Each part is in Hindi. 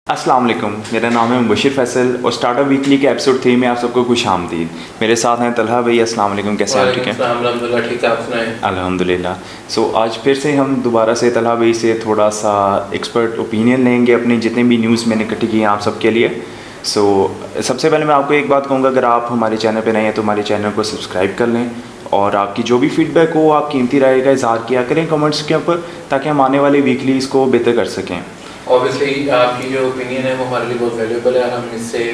अस्सलाम वालेकुम, मेरा नाम है मुबशिर फैसल और स्टार्टअप वीकली के एपिसोड 3 में आप सबको खुश आमदीद। मेरे साथ हैं तलहा भाई। अस्सलाम वालेकुम, कैसे हैं? ठीक है, अल्हम्दुलिल्लाह ठीक है, आप सुनाएं? अल्हम्दुलिल्लाह। सो आज फिर से हम दोबारा से तलहा भाई से थोड़ा सा एक्सपर्ट ओपिनियन लेंगे अपनी जितने भी न्यूज़ मैंने इकट्ठी की हैं आप सबके लिए। सो सबसे पहले मैं आपको एक बात कहूँगा, अगर आप हमारे चैनल पर नए हैं तो हमारे चैनल को सब्सक्राइब कर लें और आपकी जो भी फीडबैक हो आप कीमती राय का इज़हार किया करें कमेंट्स के ऊपर, ताकि हम आने वाले वीकली इसको बेहतर कर सकें। ऑब्वियसली आपकी जो ओपिनियन है वो हमारे लिए बहुत वैल्यूबल है, हम इससे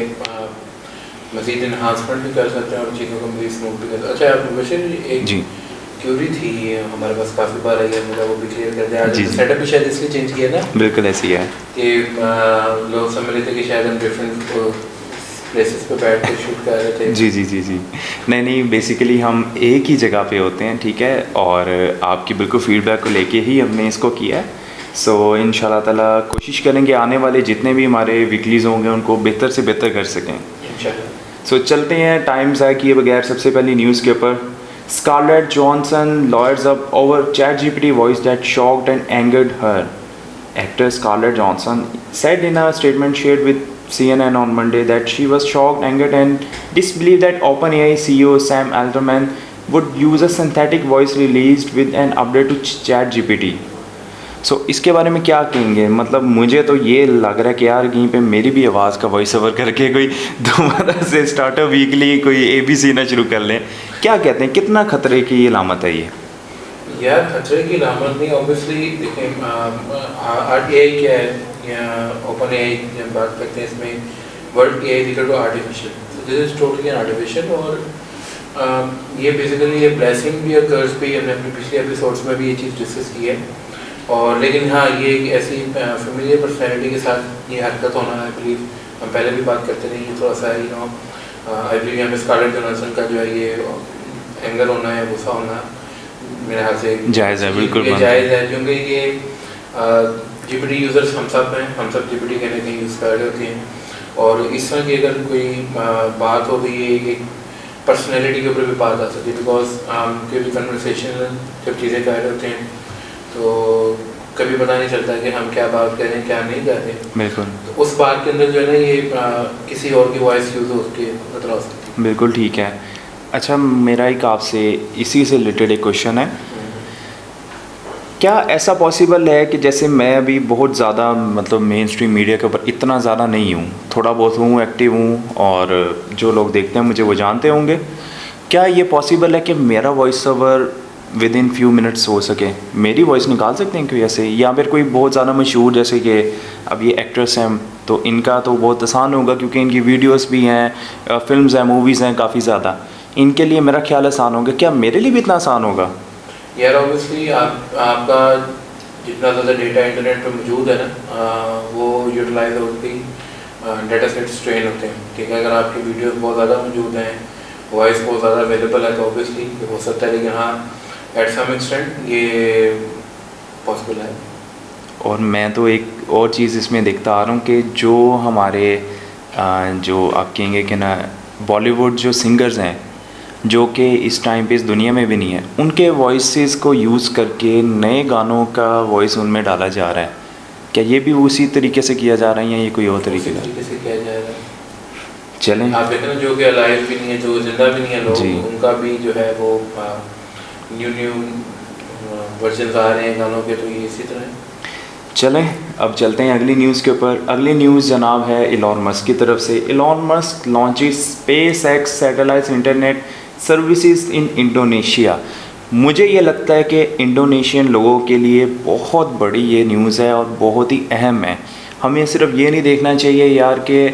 मज़ीद इन्हांसमेंट भी कर सकते हैं और चीज़ों को मज़ीद स्मूथ भी कर सकते हैं। अच्छा बशीर, एक जी क्यूरी थी हमारे पास काफ़ी बार आई है, मुझे वो भी क्लियर कर दिया। जी आज सेटअप भी शायद इसलिए चेंज किया ना, बिल्कुल ऐसी है कि लोग समझ रहे थे कि शायद हम डिफरेंट प्लेसेस पे बैठ कर शूट कर रहे थे। जी जी जी जी नहीं, बेसिकली हम एक ही जगह पे होते हैं, ठीक है, और आपकी बिल्कुल फीडबैक को लेके ही हमने इसको किया है। सो इंशाल्लाह ताला कोशिश करेंगे आने वाले जितने भी हमारे वीकलीज होंगे उनको बेहतर से बेहतर कर सकें इंशाल्लाह। सो चलते हैं टाइम ज़ाया किए बगैर सबसे पहली न्यूज़ के ऊपर। Scarlett Johansson lawyers up over ChatGPT voice that shocked and angered her. Actress Scarlett Johansson said in a statement shared with CNN on Monday that she was shocked, angered, and disbelieved that OpenAI CEO Sam Altman would use a synthetic voice released with an update to ChatGPT. सो इसके बारे में क्या कहेंगे? मतलब मुझे तो ये लग रहा है कि यार कहीं पे मेरी भी आवाज़ का वॉइस ओवर करके कोई दोबारा से स्टार्टअप वीकली कोई ABC ना शुरू कर लें। क्या कहते हैं, कितना खतरे की अलामत है ये? यार खतरे की लामत नहीं, ऑब्वियसली देखें RTI क्या है या ओपन एआई जब बात करते हैं इसमें word AI equal to artificial, so this is totally artificial. और ये बेसिकली ये ब्लेसिंग भी और कर्स भी, हमने अपने पिछले एपिसोड्स में भी ये चीज़ डिस्कस की है। और लेकिन हाँ, ये एक ऐसी फेमिलियर पर्सनैलिटी के साथ ये हरकत होना, आई बिलीव हम पहले भी बात करते रहे, ये थोड़ा सा आई बिलीव यहाँ पे स्कारलेट जॉनसन का जो है ये एंगर होना है, गुस्सा होना मेरे ख्याल से जायज़ है, बिल्कुल ये जायज़ है, क्योंकि ये GPT यूज़र्स हम सब हैं, हम सब GPT कहीं ना कहीं यूज़ कर रहे होते हैं। और इस तरह की अगर कोई बात हो गई है, एक पर्सनैलिटी के ऊपर भी बात आ सकती है, बिकॉज कोई भी कन्वर्सेशन जब चीज़ें कर रहे होते हैं तो कभी पता नहीं चलता कि हम क्या बात कर रहे हैं क्या नहीं कर रहे। बिल्कुल, तो उस बात के अंदर जो है ना ये किसी और की वॉइस यूज़ हो के खतरा हो सकती है। बिल्कुल ठीक है। अच्छा, मेरा एक आपसे इसी से रिलेटेड एक क्वेश्चन है, क्या ऐसा पॉसिबल है कि जैसे मैं अभी बहुत ज़्यादा मतलब मेन स्ट्रीम मीडिया के ऊपर इतना ज़्यादा नहीं हूँ, थोड़ा बहुत हूँ, एक्टिव हूँ, और जो लोग देखते हैं मुझे वो जानते होंगे, क्या ये पॉसिबल है कि मेरा voice over with in few minutes हो सके? मेरी वॉइस निकाल सकते हैं कोई ऐसे, या फिर कोई बहुत ज़्यादा मशहूर जैसे कि अब ये एक्ट्रेस हैं तो इनका तो बहुत आसान होगा क्योंकि इनकी वीडियोस भी हैं, फिल्म्स हैं, मूवीज़ हैं काफ़ी ज़्यादा, इनके लिए मेरा ख्याल आसान होगा। क्या मेरे लिए भी इतना आसान होगा? यार ऑब्वियसली आपका जितना ज़्यादा डेटा इंटरनेट पे मौजूद है ना वो यूटिलाइज होती डेटा सेट्स ट्रेन होते हैं, ठीक है। अगर आपकी वीडियोस बहुत ज़्यादा मौजूद हैं, वॉइस बहुत ज़्यादा अवेलेबल है तो ऑब्वियसली ये हो सकता है, लेकिन हाँ एट सम एक्सटेंट ये पॉसिबल है। और मैं तो एक और चीज़ इसमें देखता आ रहा हूँ कि जो हमारे जो आप कहेंगे कि ना बॉलीवुड जो सिंगर्स हैं जो कि इस टाइम पे इस दुनिया में भी नहीं है, उनके वॉइसेस को यूज़ करके नए गानों का वॉइस उनमें डाला जा रहा है। क्या ये भी उसी तरीके से किया जा रहा है या ये कोई और तरीके से किया जा रहा है? चलें, आप देखें ना, जो कि अलाइव भी नहीं है, जो जिंदा भी नहीं है लोग, उनका भी जो है वो न्यू वर्जन आ रहे हैं गानों के, तो ये इसी तरह है। चलें अब चलते हैं अगली न्यूज़ के ऊपर। अगली न्यूज़ जनाब है इलॉन मस्क की तरफ से। Elon Musk launches SpaceX satellite internet services in Indonesia. मुझे ये लगता है कि इंडोनेशियन लोगों के लिए बहुत बड़ी ये न्यूज़ है और बहुत ही अहम है। हमें सिर्फ ये नहीं देखना चाहिए यार कि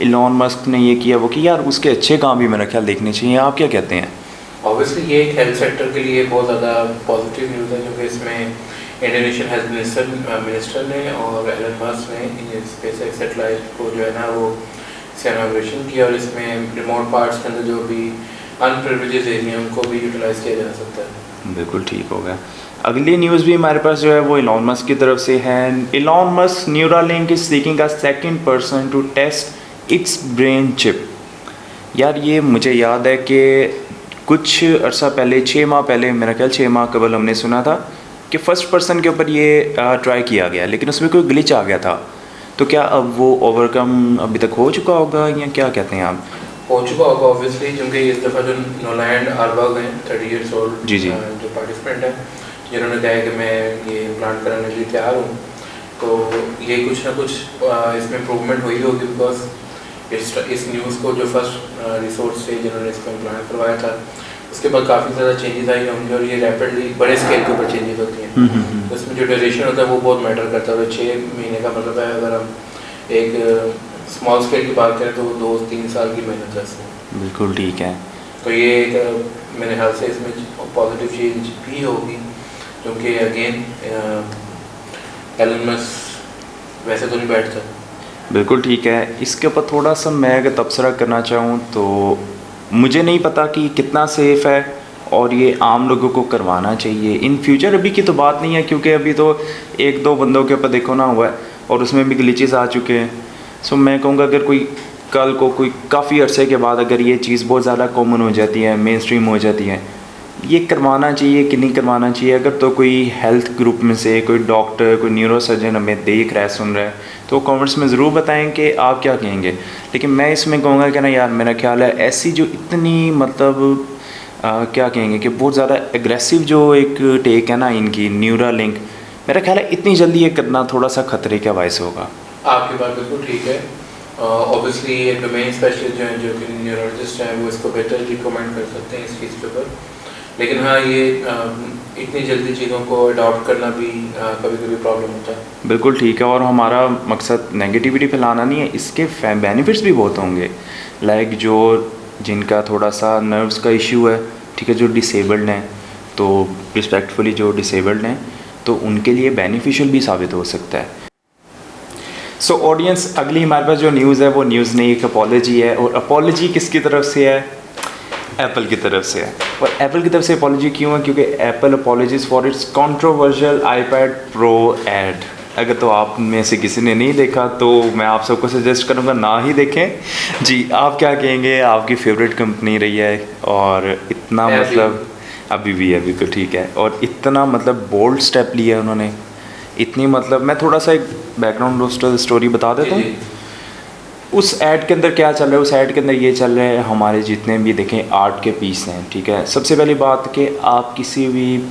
इलॉन मस्क ने ये किया वो किया, यार उसके अच्छे काम भी मेरा ख्याल देखने चाहिए। आप क्या कहते हैं? ऑब्वियसली ये एक हेल्थ सेक्टर के लिए बहुत ज़्यादा पॉजिटिव न्यूज़ है, क्योंकि इसमें इंडोनेशियन हेल्थ मिनिस्टर ने और एलन मस्क ने SpaceX सैटेलाइट को जो है ना वो इसका इनॉग्रेशन किया, और इसमें रिमोट पार्ट्स के अंदर जो भी अनप्रिविलेज्ड एरिया उनको भी यूटिलाइज किया जा सकता है। बिल्कुल ठीक हो गया। अगली न्यूज़ भी हमारे पास जो है वो इलॉन मस्क की तरफ से है। Elon Musk Neuralink is seeking a second person to test its brain chip. यार ये मुझे याद है कि कुछ अर्सा पहले 6 माह पहले, मेरा ख्याल 6 माह कबल हमने सुना था कि फ़र्स्ट पर्सन के ऊपर ये ट्राई किया गया, लेकिन उसमें कोई ग्लिच आ गया था। तो क्या अब वो ओवरकम अभी तक हो चुका होगा या क्या कहते हैं आप? हो चुका होगा ऑब्वियसली, क्योंकि इस दफ़ा जो नोलैंड आरबाग हैं 30 ईयर्स ओल्ड जी जी जो पार्टिसिपेंट हैं, जिन्होंने कहा है कि मैं ये इम्प्लांट कराने के लिए तैयार हूँ, तो ये कुछ ना कुछ इसमें इम्प्रूवमेंट हुई होगी, बिकॉज इस न्यूज़ को जो फर्स्ट रिसोर्स थे जिन्होंने इसको इम्प्लांट करवाया था, उसके बाद काफ़ी ज़्यादा चेंजेस आई होंगे, और ये रैपिडली बड़े स्केल के ऊपर चेंजेस होती हैं। तो इसमें जो ड्यूरेशन होता है वो बहुत मैटर करता है। 6 महीने का मतलब है, अगर हम एक स्मॉल स्केल की बात करें तो 2-3 साल की मेहनत है इसमें। बिल्कुल ठीक है। तो ये एक मेरे ख्याल से इसमें पॉजिटिव चेंज भी होगी, क्योंकि अगेन एलन मस्क वैसे तो नहीं बैठता। बिल्कुल ठीक है। इसके ऊपर थोड़ा सा मैं अगर तबसरा करना चाहूँ तो मुझे नहीं पता कि कितना सेफ़ है और ये आम लोगों को करवाना चाहिए इन फ्यूचर। अभी की तो बात नहीं है, क्योंकि अभी तो 1-2 बंदों के ऊपर देखो ना हुआ है और उसमें भी ग्लिचेस आ चुके हैं। सो मैं कहूँगा अगर कोई कल को कोई काफ़ी अरसे के बाद अगर ये चीज़ बहुत ज़्यादा कॉमन हो जाती है, मेन स्ट्रीम हो जाती है, ये करवाना चाहिए कि नहीं करवाना चाहिए। अगर तो कोई हेल्थ ग्रुप में से कोई डॉक्टर, कोई न्यूरो सर्जन हमें देख रहा है, सुन रहा है, तो कमेंट्स में ज़रूर बताएं कि आप क्या कहेंगे। लेकिन मैं इसमें कहूँगा कि ना यार, मेरा ख्याल है ऐसी जो इतनी मतलब क्या कहेंगे कि बहुत ज़्यादा एग्रेसिव जो एक टेक है ना इनकी न्यूरालिंक, मेरा ख्याल है इतनी जल्दी ये करना थोड़ा सा ख़तरे का बायस होगा। आपकी बात बिल्कुल ठीक है। ऑब्वियसली ये डोमेन स्पेशलिस्ट जो हैं, जो कि न्यूरोलॉजिस्ट हैं, वो इसको बेहतर रिकमेंड कर सकते हैं इस चीज़ के ऊपर। लेकिन हाँ, ये इतनी जल्दी चीज़ों को अडॉप्ट करना भी कभी कभी प्रॉब्लम होता है। बिल्कुल ठीक है, और हमारा मकसद नेगेटिविटी फैलाना नहीं है, इसके बेनिफिट्स भी बहुत होंगे। लाइक जो जिनका थोड़ा सा नर्व्स का इशू है, ठीक है, जो डिसेबल्ड हैं, तो रिस्पेक्टफुली जो डिसेबल्ड हैं, तो उनके लिए बेनिफिशियल भी साबित हो सकता है। सो ऑडियंस, अगली हमारे पास जो न्यूज़ है वो न्यूज़ नहीं, एक अपॉलॉजी है। और अपॉलॉजी किसकी तरफ से है? एप्पल की तरफ से है। और एप्पल की तरफ से अपॉलॉजी क्यों है? क्योंकि Apple apologies for its controversial iPad pro add. अगर तो आप में से किसी ने नहीं देखा तो मैं आप सबको सजेस्ट करूंगा ना ही देखें। जी, आप क्या कहेंगे? आपकी फेवरेट कंपनी रही है और इतना मतलब अभी भी है, बिल्कुल ठीक है, और इतना मतलब बोल्ड स्टेप लिया है उन्होंने, इतनी मतलब मैं थोड़ा सा एक बैकग्राउंड स्टोरी बता देता हूँ। उस ऐड के अंदर क्या चल रहा है? उस ऐड के अंदर ये चल रहा है, हमारे जितने भी देखें आर्ट के पीस हैं, ठीक है, सबसे पहली बात कि आप किसी भी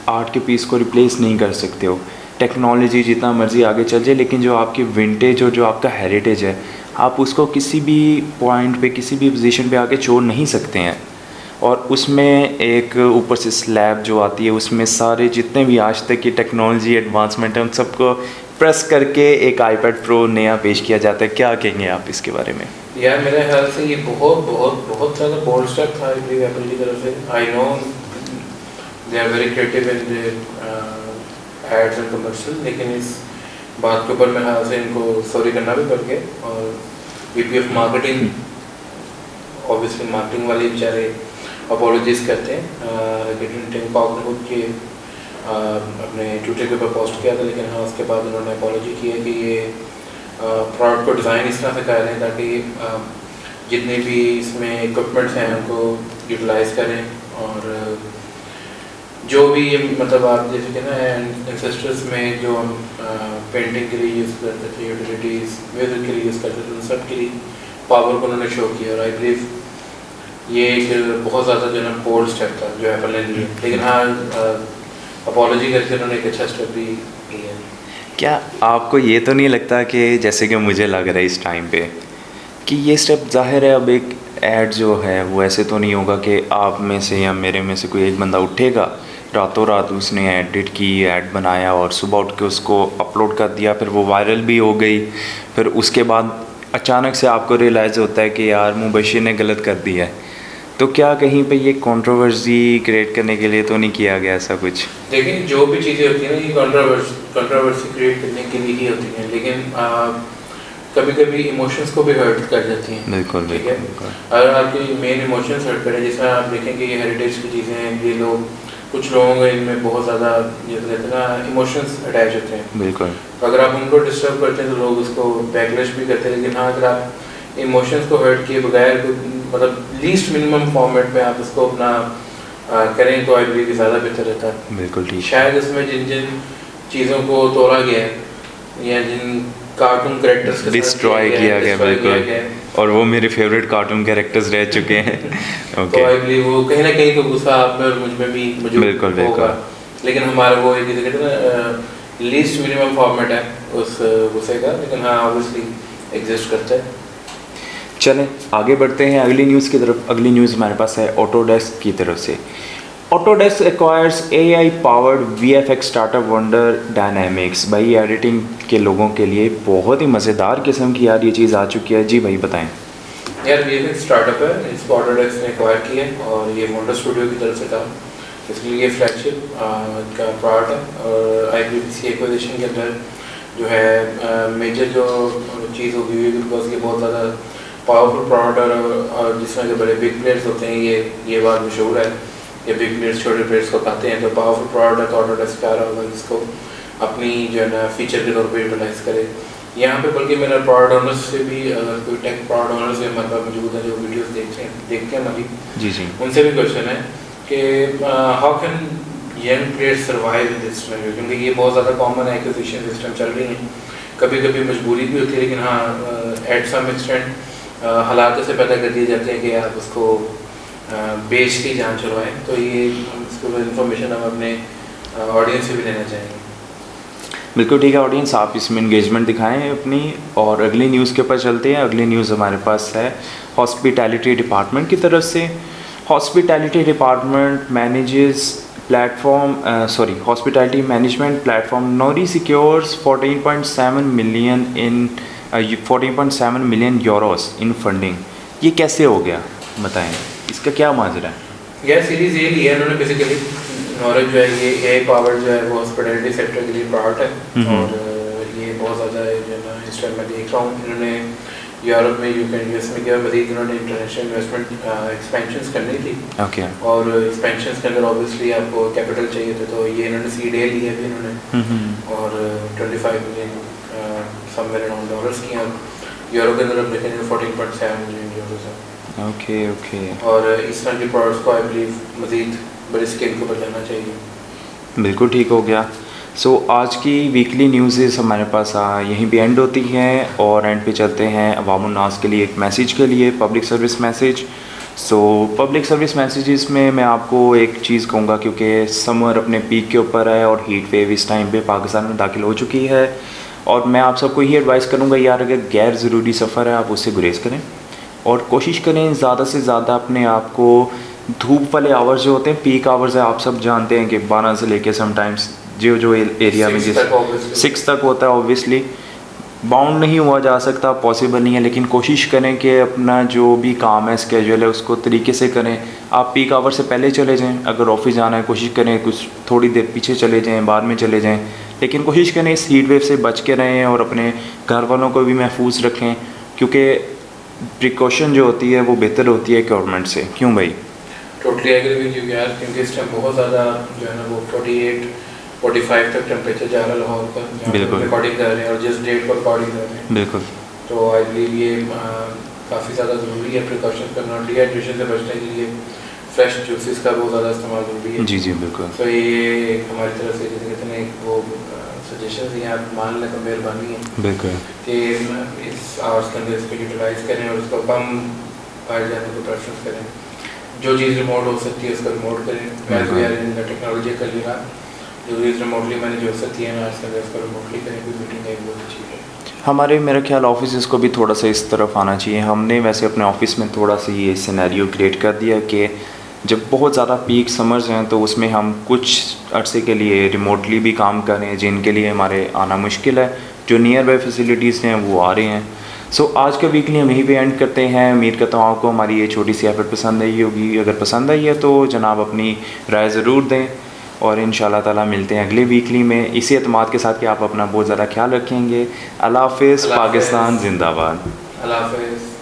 आर्ट के पीस को रिप्लेस नहीं कर सकते हो। टेक्नोलॉजी जितना मर्ज़ी आगे चल जाए, लेकिन जो आपकी विंटेज और जो आपका हेरिटेज है, आप उसको किसी भी पॉइंट पे, किसी भी पोजीशन पे आके छोड़ नहीं सकते हैं। और उसमें एक ऊपर से स्लैब जो आती है, उसमें सारे जितने भी आज तक की टेक्नोलॉजी एडवांसमेंट है, उन सबको प्रेस करके एक आईपैड प्रो नया पेश किया जाता है। क्या कहेंगे आप इसके बारे में? यार, मेरे ख्याल से ये बहुत बहुत बहुत ज़्यादा बोल्ड स्टेप था एप्पल की तरफ से। I know they are very creative in the ads and commercial, लेकिन इस बात के ऊपर मेरे ख्याल से इनको सॉरी करना भी पड़ गया। और VP of marketing, obviously marketing वाले बेचारे अपॉलोजीज करते हैं। टिम कॉक ने खुद के अपने ट्विटर के ऊपर पोस्ट किया था, लेकिन हाँ, उसके बाद उन्होंने अपॉलोजी की है कि ये प्रोडक्ट को डिज़ाइन इस तरह से कर रहे हैं ताकि जितने भी इसमें इक्विपमेंट्स हैं उनको यूटिलाइज करें, और जो भी मतलब आप जैसे कि ना एंसेस्टर्स में जो हम पेंटिंग के लिए यूज़ करते थे, यूटिलिटीज़ म्यूज़िक के लिए यूज़ करते थे, उन सब के लिए पावर को उन्होंने शो किया। और आई बिलीव ये एक बहुत ज़्यादा जो है ना बोल्ड स्टेप था जो एप्पल ने लिया। लेकिन हाँ, अपॉलोजी करके उन्होंने एक अच्छा स्टेप भी लिया। क्या आपको ये तो नहीं लगता कि जैसे कि मुझे लग रहा है इस टाइम पे कि ये स्टेप ज़ाहिर है, अब एक ऐड जो है वो ऐसे तो नहीं होगा कि आप में से या मेरे में से कोई एक बंदा उठेगा, रातों रात उसने एडिट की, ऐड बनाया और सुबह उठ के उसको अपलोड कर दिया, फिर वो वायरल भी हो गई, फिर उसके बाद अचानक से आपको रियलाइज़ होता है कि यार मुबशिर ने गलत कर दिया है। तो क्या कहीं पे ये कंट्रोवर्सी क्रिएट करने के लिए तो नहीं किया गया ऐसा कुछ? देखिए, जो भी चीज़ें होती हैं ना, ये कंट्रोवर्सी क्रिएट करने के लिए ही होती हैं, लेकिन कभी कभी इमोशंस को भी हर्ट कर जाती हैं। बिल्कुल, ठीक है। अगर आपकी मेन इमोशंस हर्ट करें, जिसमें आप देखेंगे ये हेरिटेज की चीज़ें हैं, ये लोग, कुछ लोगों के इनमें बहुत ज़्यादा ये कहते हैं ना इमोशंस अटैच होते हैं। बिल्कुल। अगर आप उनको डिस्टर्ब करते हैं तो लोग उसको बैकलैश भी करते हैं। लेकिन हाँ, अगर आप इमोशंस को हर्ट किए बगैर मतलब लीस्ट मिनिमम फॉर्मेट में आप उसको अपना करें तो आई बिलीव ज़्यादा बेहतर रहता है। बिल्कुल ठीक। शायद उसमें जिन जिन चीज़ों को तोड़ा गया है या जिन कार्टून कैरेक्टर्स के साथ डिस्ट्रॉय किया गया, destroy किया बिल्कुल। गया। और वो मेरे फेवरेट कार्टून कैरेक्टर्स रह चुके हैं। तो ओके, आई बिलीव वो कहीं ना कहीं तो गुस्सा आप में और मुझ में भी मौजूद बिल्कुल, होगा, बिल्कुल। लेकिन हमारा वो एक कहते हैं ना लीस्ट मिनिमम फॉर्मेट है उस गुस्से का, लेकिन हाँ ऑब्वियसली एग्जिस्ट करता है। चलें आगे बढ़ते हैं अगली न्यूज़ की तरफ। अगली न्यूज़ हमारे पास है ऑटोडेस्क की तरफ से। Autodesk acquires AI powered VFX startup wonder dynamics. भाई एडिटिंग के लोगों के लिए बहुत ही मज़ेदार किस्म की यार ये चीज़ आ चुकी है। जी भाई बताएं। यार VFX स्टार्टअप है, इसको ऑटोडेस्क ने एक्वायर किया है और ये मोटर स्टूडियो की तरफ से था, इसलिए ये फ्लैगशिप का प्रोडक्ट है। और आई बी सी एक्विजिशन के अंदर जो है मेजर जो चीज़ होगी बिकॉज ये बहुत ज़्यादा पावरफुल प्रोडक्ट और जिसमें जो बड़े बिग प्लेयर्स होते हैं ये बात मशहूर है कि बिग प्लेयर्स छोटे प्लेयर्स को खाते हैं। तो पावरफुल प्रोडक्ट ऑटोडेस्क आ रहा होगा जिसको अपनी जो है ना फीचर के तौर पर यूटिलाइज करे यहाँ पे। बल्कि मेरा प्रोडक्ट ओनर्स से भी अगर कोई टेक प्रोडक्ट ओनर्स से हमारे पास मौजूद है जो वीडियोस देखते हैं हमारी, जी जी, उनसे भी क्वेश्चन है कि how can young players survive in this scenario, क्योंकि ये बहुत ज़्यादा कॉमन एक्विजिशन सिस्टम चल रही है। कभी कभी मजबूरी भी होती है, लेकिन हाँ एट सम एक्सटेंट हालात से पैदा कर दिए जाते हैं कि आप उसको बेच के जान छुड़वाएँ। तो ये इसको इन्फॉर्मेशन हम अपने ऑडियंस से भी लेना चाहेंगे। बिल्कुल ठीक है ऑडियंस, आप इसमें इंगेजमेंट दिखाएं अपनी। और अगली न्यूज़ के ऊपर चलते हैं। अगली न्यूज़ हमारे पास है हॉस्पिटैलिटी डिपार्टमेंट की तरफ से। Hospitality department manages hospitality management platform Nori secures 14.7 million euros in funding. ये कैसे हो गया बताएं, इसका क्या माजरा है? यह सीरीज ये लिया है उन्होंने बेसिकली नॉलेज जो है ये AI पावर जो है वो हॉस्पिटैलिटी सेक्टर के लिए प्रोडक्ट है और ये बहुत ज़्यादा जो है ना इस टाइम मैं देख रहा हूँ इन्होंने यूरोप में यूएस में किया। मज़ीद इन्होंने इंटरनेशनल इन्वेस्टमेंट एक्सपेंशंस करनी थी। ओके, और एक्सपेंशंस के अंदर ऑब्वियसली आपको कैपिटल चाहिए था, तो ये इन्होंने सीड ए लिया भी इन्होंने और 25 मिलियन समवेयर अराउंड डॉलर्स किए। और यूरो के अंदर अब देखेंगे 14.7 मिलियन यूरोस है। ओके ओके, और इस तरह के प्रोडक्ट्स को आई बिलीव मज़ीद बड़े स्केल के ऊपर जाना चाहिए। बिल्कुल ठीक हो गया। सो आज की वीकली न्यूज़ हमारे पास यहीं पे एंड होती हैं और एंड पे चलते हैं अवामुन नास के लिए एक मैसेज के लिए, public service message. So public service messages में मैं आपको एक चीज़ कहूँगा, क्योंकि समर अपने पीक के ऊपर है और हीट वेव इस टाइम पे पाकिस्तान में दाखिल हो चुकी है। और मैं आप सबको यही एडवाइस करूँगा यार, अगर गैर ज़रूरी सफ़र है आप उससे गुरेज करें और कोशिश करें ज़्यादा से ज़्यादा अपने आप को धूप वाले आवर्स जो होते हैं, पीक आवर्स है, आप सब जानते हैं कि 12 से लेके समटाइम्स जो एरिया में 6 तक होता है, ऑब्वियसली बाउंड नहीं हुआ जा सकता, पॉसिबल नहीं है। लेकिन कोशिश करें कि अपना जो भी काम है स्केड्यूल है उसको तरीके से करें। आप पीक आवर से पहले चले जाएं, अगर ऑफिस जाना है कोशिश करें कुछ थोड़ी देर पीछे चले जाएं, बाद में चले जाएं, लेकिन कोशिश करें इस हीट वेव से बच के रहें और अपने घर वालों को भी महफूज रखें, क्योंकि प्रिकॉशन जो होती है वो बेहतर होती है गवर्नमेंट से। क्यों भाई? टोटली एग्री विद यू यार, क्योंकि इस टाइम बहुत ज़्यादा जो है ना वो 48-45 तक टेम्परेचर जा रहा है लाहौर का, बिल्कुल रिकॉर्डिंग कर रहे हैं और जिस डेट पर रिकॉर्डिंग कर रहे हैं। बिल्कुल, तो आई बिलीव ये काफ़ी ज़्यादा ज़रूरी है प्रिकॉशन करना। डिहाइड्रेशन से बचने के लिए फ्रेश जूसेस का बहुत ज़्यादा इस्तेमाल ज़रूरी है। जी जी बिल्कुल। तो ये हमारी तरफ से जैसे कहते हैं वो सजेशन हैं, आप मान लें तो मेहरबानी है बिल्कुल कि इस आवर्स के अंदर इसको यूटिलाइज़ करें और उसको कम बाहर जाने को प्रेफरेंस करें। जो चीज़ रिमोट हो सकती है उसको रिमोट करें। We are in the technology का लिए जो चीज़ रिमोटली मैनेज हो सकती है ना आज के अंदर उसको रिमोटली करें। कोई मीटिंग है बहुत अच्छी है। हमारे मेरा ख्याल ऑफिस को भी थोड़ा सा इस तरफ आना चाहिए। हमने वैसे अपने ऑफिस में थोड़ा सा ये सिनेरियो क्रिएट कर दिया कि जब बहुत ज़्यादा पीक समर्स हैं तो उसमें हम कुछ अरसे के लिए रिमोटली भी काम करें, जिनके लिए हमारे आना मुश्किल है। जो नियर बाय फैसिलिटीज़ हैं वो आ रहे हैं। सो आज का वीकली हम यहीं पे एंड करते हैं। उम्मीद करता हूँ आपको हमारी ये छोटी सी एफर्ट पसंद आई होगी। अगर पसंद आई है तो जनाब अपनी राय ज़रूर दें और इंशाल्लाह ताला मिलते हैं अगले वीकली में इसी एतमाद के साथ कि आप अपना बहुत ज़्यादा ख्याल रखेंगे। अल्लाह हाफ़िज़, पाकिस्तान जिंदाबाद। अल्लाह हाफ़िज़।